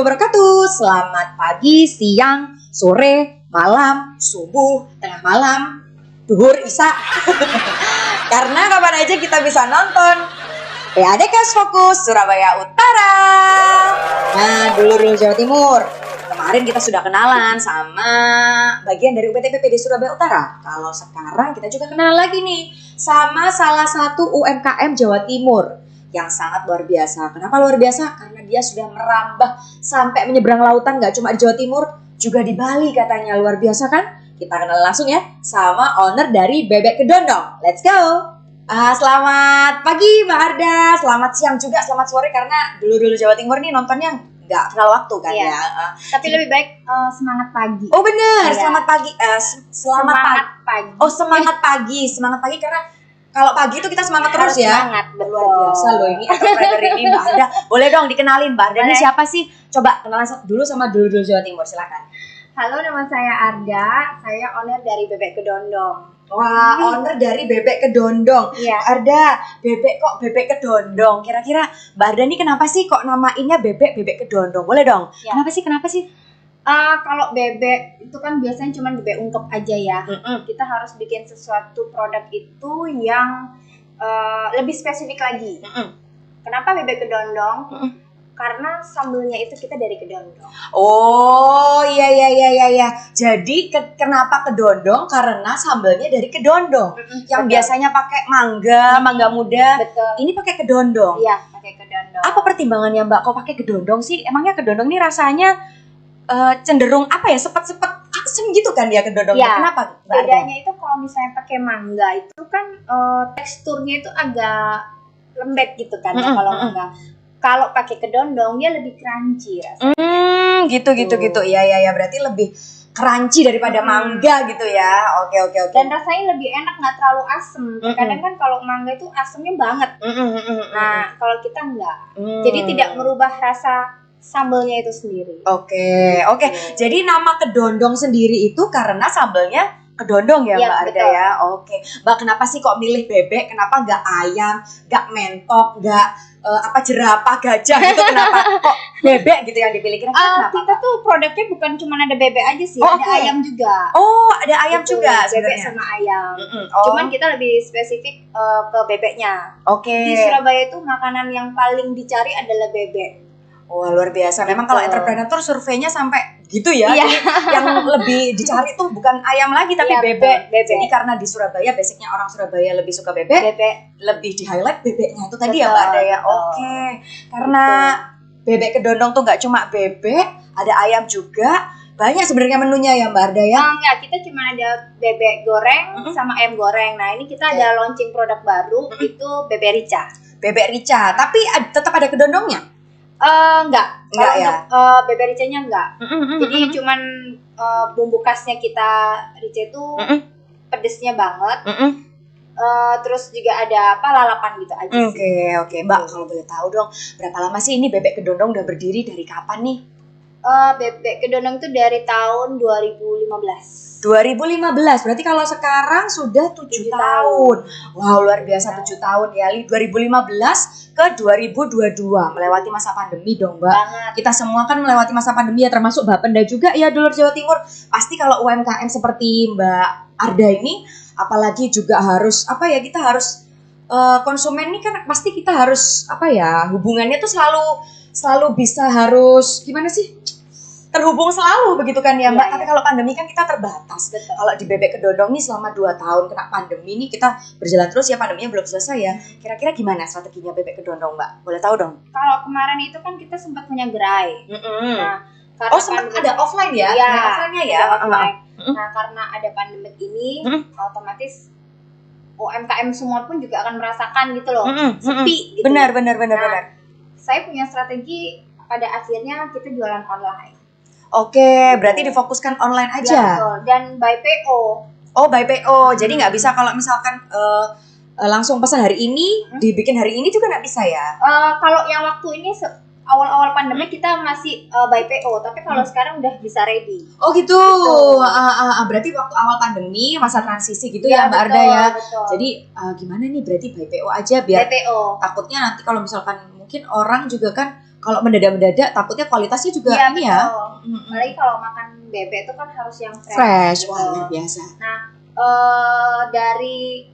wabarakatuh. Selamat pagi, siang, sore, malam, subuh, tengah malam, duhur, isya. Karena kapan aja kita bisa nonton PAD Cash Fokus Surabaya Utara. Nah, dulu Jawa Timur. Kemarin kita sudah kenalan sama bagian dari UPT PPD Surabaya Utara. Kalau sekarang kita juga kenal lagi nih sama salah satu UMKM Jawa Timur yang sangat luar biasa. Kenapa luar biasa? Karena dia sudah merambah sampai menyeberang lautan, gak cuma di Jawa Timur, juga di Bali katanya. Luar biasa kan? Kita kenal langsung ya sama owner dari Bebek Kedondong. Let's go! Selamat pagi Mbak Arda, selamat siang juga, selamat sore, karena dulu Jawa Timur nih nontonnya nggak kenal waktu kan ya. Tapi lebih baik semangat pagi. Oh benar, Iya. Selamat pagi. Selamat pagi. Oh semangat pagi karena kalau pagi itu kita semangat terus Harus ya. semangat, betul. Luar biasa loh ini entrepreneur ini Mbak Arda. Boleh dong dikenalin Mbak Arda ini Boleh. siapa sih? Coba kenalan dulu sama dulu Jawa Timur, silakan. Halo, nama saya Arda. Saya owner dari Bebek Kedondong. Wah, owner dari Bebek Kedondong. Iya. Arda, Bebek Kedondong. Kira-kira Mbak Arda ini kenapa sih kok namainnya Bebek Kedondong? Boleh dong? Ya. Kenapa sih? Kalau bebek itu kan biasanya cuma bebek ungkep aja ya. Kita harus bikin sesuatu produk itu yang lebih spesifik lagi. Kenapa Bebek Kedondong? Karena sambelnya itu kita dari Kedondong. Oh iya. Jadi kenapa Kedondong? Karena sambelnya dari Kedondong. Yang Betul. biasanya pakai mangga muda. Betul. Ini pakai Kedondong. Iya, pakai Kedondong. Apa pertimbangannya Mbak kok pakai Kedondong sih? Emangnya Kedondong ini rasanya cenderung apa ya? Sepet-sepet asem gitu kan dia Kedondong. Ya, Kenapa Mbak Arda? bedanya itu kalau misalnya pakai mangga itu kan teksturnya itu agak lembek gitu kan ya kalau mangga. Kalau pakai Kedondong dia lebih crunchy rasanya. Gitu. Iya. Berarti lebih crunchy daripada mangga gitu ya. Oke. Dan rasanya lebih enak, nggak terlalu asem. Kadang kan kalau mangga itu asemnya banget. Nah, kalau kita enggak. Jadi tidak merubah rasa sambelnya itu sendiri. Oke. Jadi nama Kedondong sendiri itu karena sambelnya Kedondong ya Iya, Mbak Arda betul. ya. Oke. Mbak kenapa sih kok milih bebek? Kenapa nggak ayam, nggak mentok, nggak jerapah, gajah gitu? Kenapa kok bebek gitu yang dipilih? Kira-kira kenapa? Kita tuh produknya bukan cuma ada bebek aja sih, Oh, ada oke. ayam juga. Oh, ada ayam Betul, juga bebek sebenarnya. sama ayam. Oh, Cuman kita lebih spesifik ke bebeknya. oke. Di Surabaya itu makanan yang paling dicari adalah bebek. Wah, luar biasa. Memang kalau entrepreneur tuh surveinya sampai gitu ya. Iya. Jadi yang lebih dicari tuh bukan ayam lagi tapi Iya, bebek. betul, bebek. Jadi karena di Surabaya basicnya orang Surabaya lebih suka bebek, Bebek. lebih di highlight bebeknya itu tadi Betul, ya Mbak Arda ya. betul. Oke. Karena Bebek Kedondong tuh nggak cuma bebek, ada ayam juga. Banyak sebenarnya menunya ya Mbak Arda ya. Enggak, kita cuma ada bebek goreng sama ayam goreng. Nah, ini kita ada launching produk baru, itu bebek rica. Bebek rica, tapi tetap ada kedondongnya. Enggak. Enggak Kalau ya? untuk, bebek ricanya enggak. Jadi cuman bumbu khasnya kita rica itu pedesnya banget. Terus juga ada lalapan gitu aja sih. Oke. Mbak, kalau boleh tahu dong, berapa lama sih ini Bebek Kedondong udah berdiri, dari kapan nih? Bebek Kedondong itu dari tahun 2015. 2015, berarti kalau sekarang sudah 7 tahun. Wow, luar biasa 7 tahun ya. 2015 ke 2022, melewati masa pandemi dong Mbak. Banget. Kita semua kan melewati masa pandemi ya, termasuk Bapenda juga ya, dulur Jawa Timur. Pasti kalau UMKM seperti Mbak Arda ini, apalagi juga harus, kita harus, konsumen ini kan pasti kita harus, hubungannya tuh selalu bisa harus, gimana sih? Terhubung selalu begitu kan ya Mbak. Iya, Tapi iya. kalau pandemi kan kita terbatas. Betul. Kalau di Bebek Kedondong nih selama 2 tahun kena pandemi nih, kita berjalan terus ya, pandeminya belum selesai ya. Kira-kira gimana strateginya Bebek Kedondong Mbak? Boleh tahu dong? Kalau kemarin itu kan kita sempat punya gerai. Nah, karena Oh sempat ada offline ya? Iya, Ada offline-nya ya? ada offline. Nah, karena ada pandemi ini, otomatis UMKM semua pun juga akan merasakan gitu loh, sepi gitu. Benar. Saya punya strategi, pada akhirnya kita jualan online. Oke, berarti difokuskan online Ya, aja. betul. Dan by PO. Oh, by PO. Jadi nggak bisa kalau misalkan langsung pesan hari ini, dibikin hari ini juga nggak bisa ya? Kalau yang waktu ini awal-awal pandemi kita masih by PO, tapi kalau sekarang udah bisa ready. Oh gitu. Betul. Berarti waktu awal pandemi, masa transisi gitu ya Ya, Mbak betul, Arda ya. betul. Jadi gimana nih, berarti by PO aja biar by PO. takutnya nanti kalau misalkan mungkin orang juga kan kalau mendadak-mendadak takutnya kualitasnya juga Iya, ini ya. betul. Apalagi kalau makan bebek itu kan harus yang Fresh, gitu. wah luar biasa. Nah, dari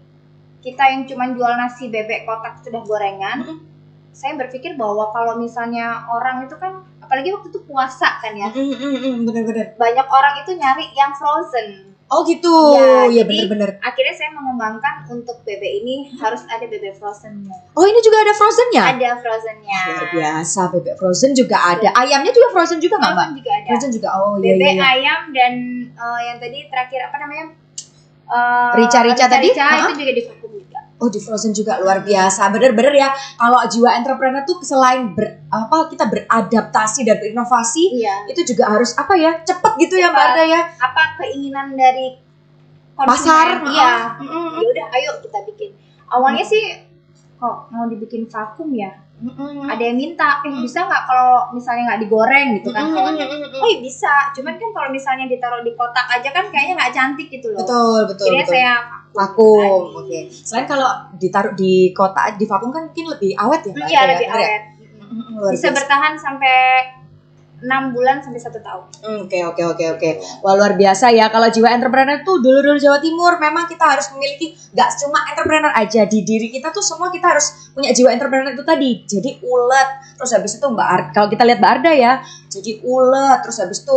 kita yang cuma jual nasi bebek kotak sudah gorengan, saya berpikir bahwa kalau misalnya orang itu kan, apalagi waktu itu puasa kan ya, Bener-bener. banyak orang itu nyari yang frozen. Oh gitu, ya Ya, jadi bener-bener. akhirnya saya mengembangkan untuk bebek ini harus ada bebek frozennya. Oh ini juga ada frozennya? Ada frozennya. Luar biasa, bebek frozen juga ada. Ayamnya juga frozen juga nggak Mbak? Frozen juga ada. Frozen juga, oh iya Bebek, iya. ayam, dan yang tadi terakhir apa namanya? Rica-rica tadi? Itu juga di vakum juga. Oh di frozen juga luar biasa, bener-bener ya. Kalau jiwa entrepreneur tuh selain kita beradaptasi dan berinovasi, Iya. itu juga harus apa ya, cepet gitu ya Mbak Cepat. Arda ya. Apa keinginan dari Pasar, konsumen? Iya. Mm-mm. Ya udah, ayo kita bikin. Awalnya sih kok mau dibikin vakum ya? Ada yang minta, bisa nggak kalau misalnya nggak digoreng gitu kan? Oh iya bisa, cuman kan kalau misalnya ditaruh di kotak aja kan kayaknya nggak cantik gitu loh. Betul. Jadi saya Vakum, lagi. oke. Selain kalau ditaruh di kotak, di vakum kan mungkin lebih awet ya Mbak Iya, Arda ya? lebih Bener ya? awet. Luar Bisa biasa. bertahan sampai 6 bulan sampai 1 tahun. Oke. Wah luar biasa ya, kalau jiwa entrepreneur tuh dulu Jawa Timur memang kita harus memiliki, gak cuma entrepreneur aja, di diri kita tuh semua kita harus punya jiwa entrepreneur itu tadi. Jadi ulet, terus habis itu kalau kita lihat Mbak Arda ya, jadi ulet, terus habis itu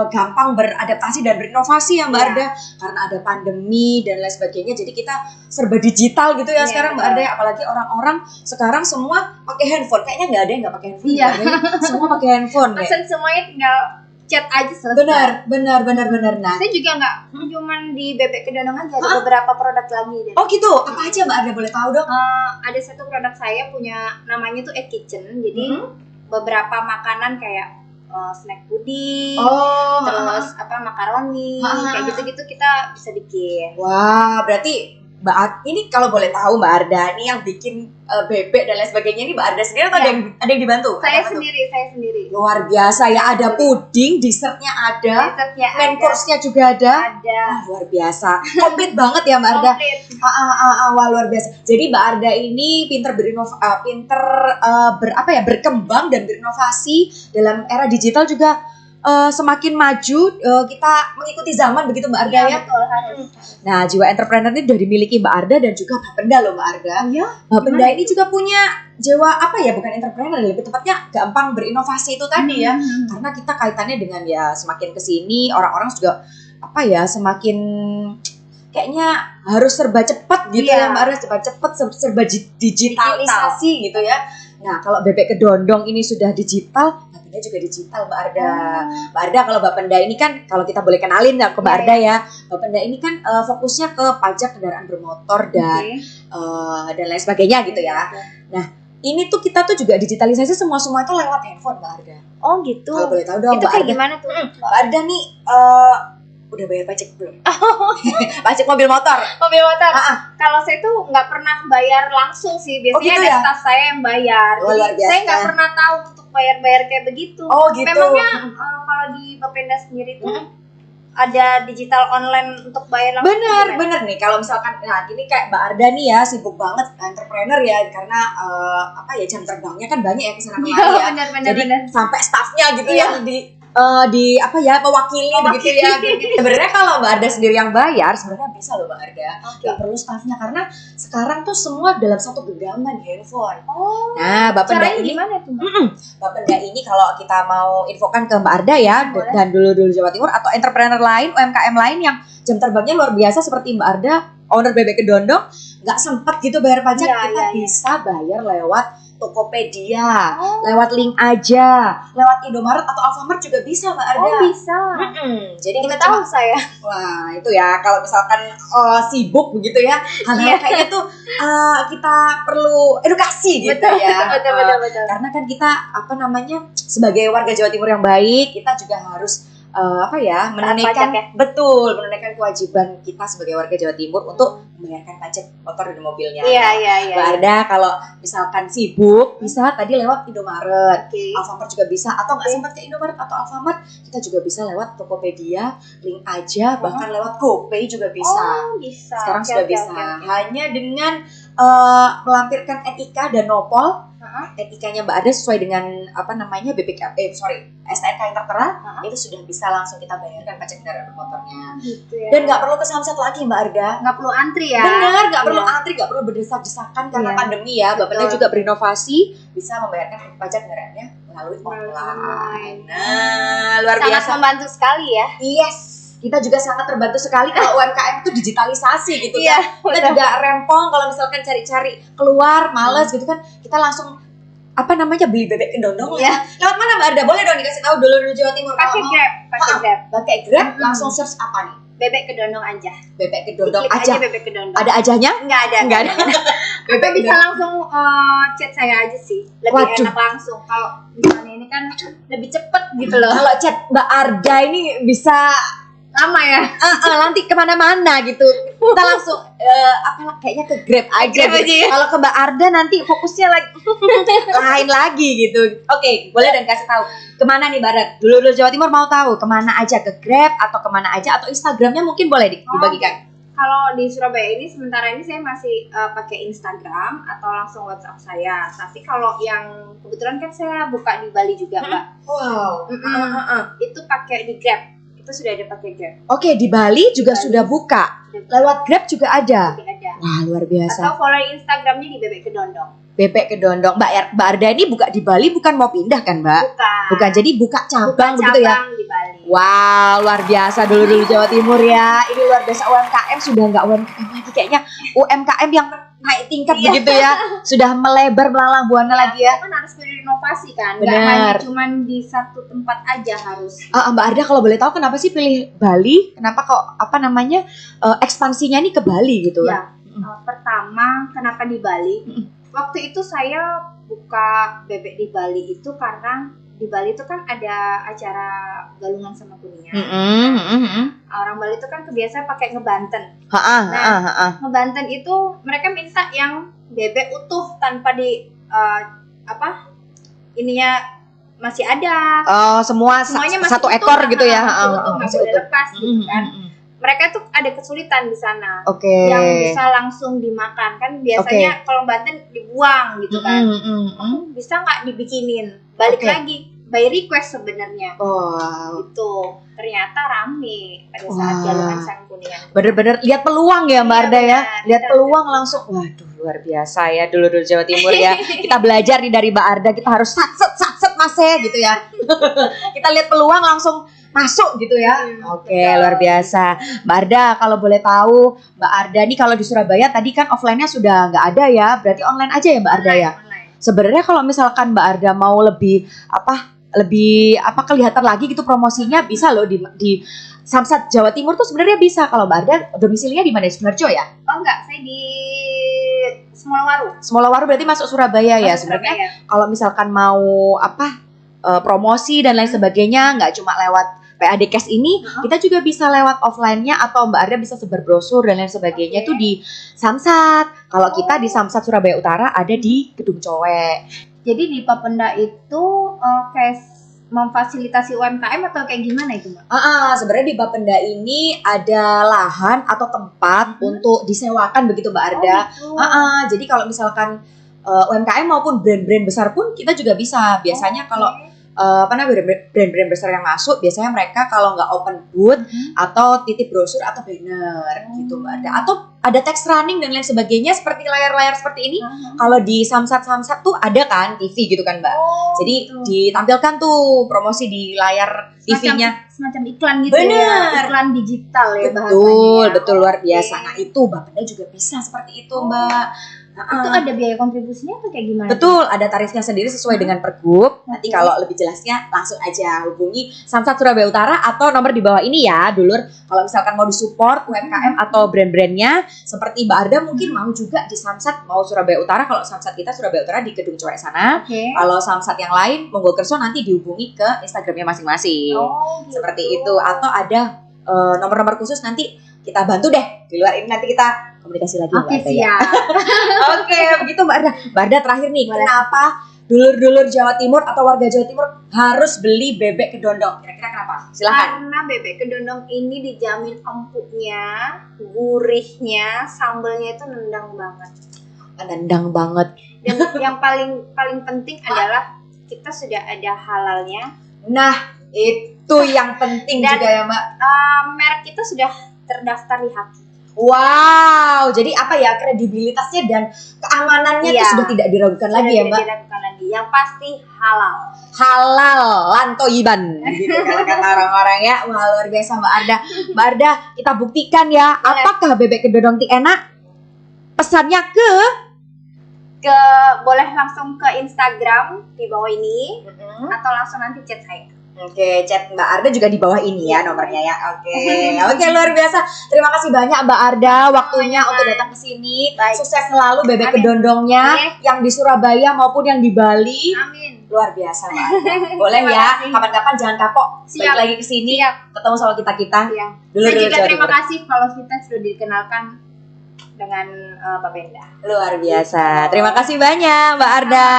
gampang beradaptasi dan berinovasi ya Mbak Iya. Arda, karena ada pandemi dan lain sebagainya. Jadi kita serba digital gitu ya Iya, sekarang Mbak betul. Arda ya. Apalagi orang-orang sekarang semua pakai handphone, kayaknya nggak ada yang nggak pakai handphone. Iya. Mbak Arda ya. Semua pakai handphone ya. Pesan semuanya tinggal chat aja selesai. Benar. Nah, Saya juga nggak cuman di Bebek Kedondong aja, ada beberapa produk lagi deh. oh gitu, apa aja Mbak Arda boleh tahu dong? Ada satu produk saya punya, namanya tuh Egg Kitchen. Jadi beberapa makanan kayak snack puding, terus makaroni, kayak gitu-gitu kita bisa bikin. Wah, berarti Mbak Arda, ini kalau boleh tahu Mbak Arda, ini yang bikin bebek dan lain sebagainya ini Mbak Arda sendiri atau Iya. ada yang dibantu? Saya Ada apa tuh? sendiri. Luar biasa ya, ada puding, dessertnya ada, Dessertnya main ada. course-nya juga ada. Ada. Wah, luar biasa, komplit banget ya Mbak Arda. Komplit. Wah luar biasa. Jadi Mbak Arda ini berkembang dan berinovasi dalam era digital juga semakin maju, kita mengikuti zaman begitu Mbak Arda ya. Betul, harus. Nah, jiwa entrepreneur ini dari miliki Mbak Arda dan juga Bapenda loh Mbak Arda. Iya. Bapenda ini juga punya jiwa bukan entrepreneur, lebih tepatnya gampang berinovasi itu tadi ya. Karena kita kaitannya dengan ya semakin kesini orang-orang juga semakin kayaknya harus serba cepat gitu ya Iya. Mbak Arda, serba digitalisasi gitu ya. Nah, kalau Bebek Kedondong ini sudah digital, Bapenda juga digital Mbak Arda. Mbak Arda, kalau Bapenda ini kan, kalau kita boleh kenalin ya ke Mbak Arda ya, Bapenda ini kan fokusnya ke pajak kendaraan bermotor dan lain sebagainya gitu ya. Nah, ini tuh kita tuh juga digitalisasi semua itu lewat handphone Mbak Arda. Oh gitu. Kalau boleh tahu dong Itu Mbak kayak Arda. gimana tuh? Mbak Arda nih udah bayar pajak belum? Pajak mobil motor. Mobil motor. Kalau saya tuh nggak pernah bayar langsung sih. Biasanya gitu ada ya? staff saya yang bayar. Oh, luar Jadi biasa. saya nggak pernah tahu untuk bayar kayak begitu. Oh, gitu. Memangnya kalau di Bapenda sendiri tuh ada digital online untuk bayar langsung? Bener nih kalau misalkan ini kayak Mbak Arda nih ya sibuk banget entrepreneur ya, karena jam terbangnya kan banyak ya kesana kemari ya. Bener. Sampai staffnya gitu Iya. yang mewakili begitu ya. Sebenarnya kalau Mbak Arda sendiri yang bayar sebenarnya bisa loh Mbak Arda. Nggak perlu staffnya karena sekarang tuh semua dalam satu genggaman handphone. Oh. Nah, Bapenda Caranya ini gimana tuh? Bapenda ini kalau kita mau infokan ke Mbak Arda ya, Boleh. dan dulu Jawa Timur atau entrepreneur lain, UMKM lain yang jam terbangnya luar biasa seperti Mbak Arda, owner Bebek Kedondong, nggak sempet gitu bayar pajak, kita bisa bayar lewat Tokopedia, lewat link aja, lewat Indomaret atau Alfamart juga bisa Mbak Arda. Oh bisa. Jadi Kita kita tahu saya. wah itu ya kalau misalkan sibuk begitu ya, hal-hal kayaknya tuh kita perlu edukasi gitu ya. Betul. Karena kan kita sebagai warga Jawa Timur yang baik, kita juga harus menunaikan pajak ya? betul, menunaikan kewajiban kita sebagai warga Jawa Timur untuk membayarkan pajak motor dan mobilnya. Iya. Mbak Arda kalau misalkan sibuk bisa tadi lewat Indomaret, Alfamart juga bisa, atau nggak sempat ke Indomaret atau Alfamart, kita juga bisa lewat Tokopedia, link aja, bahkan lewat GoPay juga bisa. Oh bisa. Sekarang sudah bisa. Hanya dengan melampirkan NIK dan Nopol, NIK-nya Mbak Arda sesuai dengan apa namanya STNK yang tertera, itu sudah bisa langsung kita bayarkan pajak kendaraan bermotornya. Gitu ya. Dan nggak perlu ke Samsat lagi Mbak Arda. Nggak perlu antri ya. Benar, nggak perlu Iya. antri, nggak perlu berdesak-desakan karena Iya. pandemi ya. Bapaknya Betul. juga berinovasi, bisa membayarkan pajak kendaraannya melalui Melalui online. online. Nah, luar Sangat biasa. membantu sekali ya. Yes, kita juga sangat terbantu sekali kalau UMKM itu digitalisasi gitu Iya, kan. Kita benar. juga rempong kalau misalkan cari-cari keluar males gitu kan, kita langsung apa namanya beli bebek kedondong Iya. ya. Lewat mana Mbak Arda? Boleh dong dikasih tahu dulu Jawa Timur kalau Pakai mau Grab, pakai Grab. pakai Grab Mm-mm. langsung search apa nih? Bebek kedondong aja. Bebek kedondong Klik aja. aja bebek kedondong. Ada ajahnya? Enggak ada. Enggak ada. Atau bisa langsung chat saya aja sih. Lebih Waduh. enak langsung. Kalau misalnya ini kan lebih cepet gitu loh. Kalau chat Mbak Arda ini bisa Lama ya. nanti kemana-mana gitu. Kita langsung kayaknya ke Grab aja. Grab gitu. aja ya. Kalau ke Mbak Arda nanti fokusnya lagi lain lagi gitu. Oke, boleh dan kasih tahu kemana nih Mbak Arda? Dulu Jawa Timur mau tahu kemana aja, ke Grab atau kemana aja atau Instagramnya mungkin boleh dibagikan. Kalau di Surabaya ini sementara ini saya masih pakai Instagram atau langsung WhatsApp saya. Tapi kalau yang kebetulan kan saya buka di Bali juga, Mbak. Wow. Itu pakai di Grab. Itu sudah ada pakai Grab. Oke, di Bali juga Bali. sudah buka. Lewat Grab juga ada. Sudah ada. Wah, luar biasa. Atau follow Instagramnya di Bebek Kedondong. Bebek kedondong. Mbak Arda ini buka di Bali bukan mau pindah kan, Mbak? Bukan. Jadi buka cabang Bukan begitu ya? cabang di Bali. Wow, luar biasa dulu Jawa Timur ya. Ini luar biasa UMKM sudah nggak UMKM lagi kayaknya UMKM yang naik tingkat Iya. begitu ya. Sudah melebar melalang buana lagi ya. Kita kan harus berinovasi kan. Nggak Benar. hanya cuman di satu tempat aja harus. Mbak Arda kalau boleh tahu kenapa sih pilih Bali? Kenapa kok ekspansinya nih ke Bali gitu? Ya, pertama kenapa di Bali? Waktu itu saya buka bebek di Bali itu karena di Bali itu kan ada acara galungan sama Kuningan. Orang Bali itu kan kebiasaan pakai ngebanten. Ngebanten itu mereka minta yang bebek utuh tanpa di ininya masih ada. Oh, semuanya Semuanya masih satu utuh, ekor gitu ya? masih utuh, nggak Masih boleh utuh. lepas gitu kan. Mereka tuh ada kesulitan di sana. Oke. Yang bisa langsung dimakan kan biasanya kalau Banten dibuang gitu kan. Bisa nggak dibikinin? Balik Oke. lagi by request sebenarnya. Wow. Itu ternyata rame pada saat Wah. galungan sang Kuningan. Bener-bener lihat peluang ya Mbak Iya, Arda ya. benar. Lihat peluang langsung. Waduh, luar biasa ya dulu Jawa Timur ya. Kita belajar nih dari Mbak Arda, kita harus satset Mas gitu ya. Kita lihat peluang langsung masuk gitu ya. Oke, betul. luar biasa. Mbak Arda, kalau boleh tahu, Mbak Arda nih kalau di Surabaya tadi kan offline-nya sudah nggak ada ya. Berarti online aja ya Mbak Arda ya. Online. Sebenarnya kalau misalkan Mbak Arda mau lebih kelihatan lagi gitu promosinya, bisa loh di Samsat Jawa Timur tuh sebenarnya bisa. Kalau Mbak Arda domisilinya di mana? Di Sidoarjo ya? Oh enggak, saya di Semolawaru. Semolawaru berarti masuk Surabaya ya. Masuk Sebenarnya Surabaya. kalau misalkan mau promosi dan lain sebagainya, nggak cuma lewat PAD Cash ini, kita juga bisa lewat offline-nya atau Mbak Arda bisa sebar brosur dan lain sebagainya itu di Samsat. Kalau kita di Samsat Surabaya Utara ada di Gedung Cowek. Jadi di Papenda itu kayak memfasilitasi UMKM atau kayak gimana itu Mbak? Sebenarnya di Bapenda ini ada lahan atau tempat untuk disewakan begitu Mbak Arda. Oh, gitu. Jadi kalau misalkan UMKM maupun brand-brand besar pun kita juga bisa. Biasanya kalau brand-brand besar yang masuk, biasanya mereka kalau nggak open booth atau titip brosur atau banner gitu Mbak Arda. Atau ada text running dan lain sebagainya seperti layar-layar seperti ini. Kalau di Samsat tuh ada kan TV gitu kan Mbak. Jadi ditampilkan tuh promosi di layar TV-nya. Semacam iklan gitu Bener. ya. Iklan digital ya Betul luar biasa. Nah itu Bapenda juga bisa seperti itu Mbak. Itu ada biaya kontribusinya atau kayak gimana? Betul, ada tarifnya sendiri sesuai dengan Pergub. Nanti kalau lebih jelasnya langsung aja hubungi Samsat Surabaya Utara atau nomor di bawah ini ya, dulur. Kalau misalkan mau disupport UMKM atau brand-brandnya, seperti Mbak Arda mungkin mau juga di Samsat, mau Surabaya Utara. Kalau Samsat kita Surabaya Utara di Gedung Cowek sana. Kalau Samsat yang lain, monggo kerso nanti dihubungi ke Instagramnya masing-masing. Gitu. Seperti itu. Atau ada nomor-nomor khusus nanti kita bantu deh. Di luar ini nanti kita komunikasi lagi Mbak Oke, Arda ya. siap. Oke, begitu Mbak Arda. Mbak Arda terakhir nih, kenapa dulur-dulur Jawa Timur atau warga Jawa Timur harus beli bebek kedondong? Kira-kira kenapa? Silahkan. Karena bebek kedondong ini dijamin empuknya, gurihnya, sambelnya itu nendang banget. Nendang banget. Dan yang paling penting adalah kita sudah ada halalnya. Nah, itu yang penting Dan, juga ya, Mbak. Merek kita sudah terdaftar di Haki. Wow, jadi apa ya, kredibilitasnya dan keamanannya itu sudah tidak diragukan lagi ya, Mbak? Tidak diragukan lagi. Yang pasti halal. Halal lantoiban gitu kalau kata orang-orang ya. Wah, luar biasa Mbak Arda. Mbak Arda, kita buktikan ya, apakah bebek kedondong tik enak? Pesannya boleh langsung ke Instagram di bawah ini atau langsung nanti chat saya. Oke, chat Mbak Arda juga di bawah ini ya nomornya ya. Oke, luar biasa. Terima kasih banyak Mbak Arda waktunya untuk datang ke sini. Sukses selalu bebek kedondongnya yang di Surabaya maupun yang di Bali. Amin. Luar biasa Mbak Arda. Boleh ya, kapan-kapan jangan kapok. Balik lagi ke sini, ketemu sama kita-kita. Saya juga terima kasih kalau kita sudah dikenalkan dengan Pak Benda. Luar biasa. Terima kasih banyak Mbak Arda.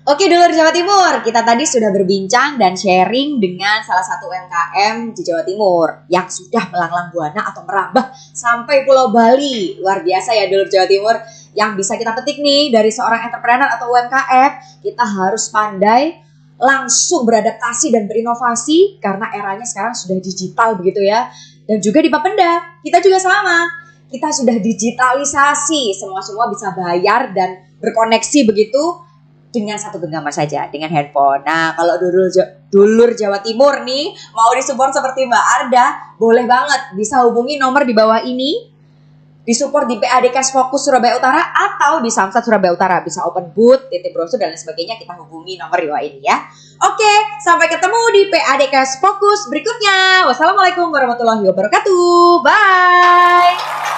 Oke, dulur Jawa Timur, kita tadi sudah berbincang dan sharing dengan salah satu UMKM di Jawa Timur yang sudah melanglang buana atau merambah sampai Pulau Bali. Luar biasa ya dulur Jawa Timur, yang bisa kita petik nih dari seorang entrepreneur atau UMKM. Kita harus pandai langsung beradaptasi dan berinovasi karena eranya sekarang sudah digital begitu ya. Dan juga di Bapenda, kita juga sama. Kita sudah digitalisasi, semua bisa bayar dan berkoneksi begitu dengan satu genggaman saja, dengan handphone. Nah, kalau dulur Jawa Timur nih mau disupport seperti Mbak Arda, boleh banget bisa hubungi nomor di bawah ini. Disupport di PAD Cash Focus Surabaya Utara atau di Samsat Surabaya Utara. Bisa open booth, titip brosur dan lain sebagainya, kita hubungi nomor di bawah ini ya. Oke, sampai ketemu di PAD Cash Focus berikutnya. Wassalamualaikum warahmatullahi wabarakatuh. Bye.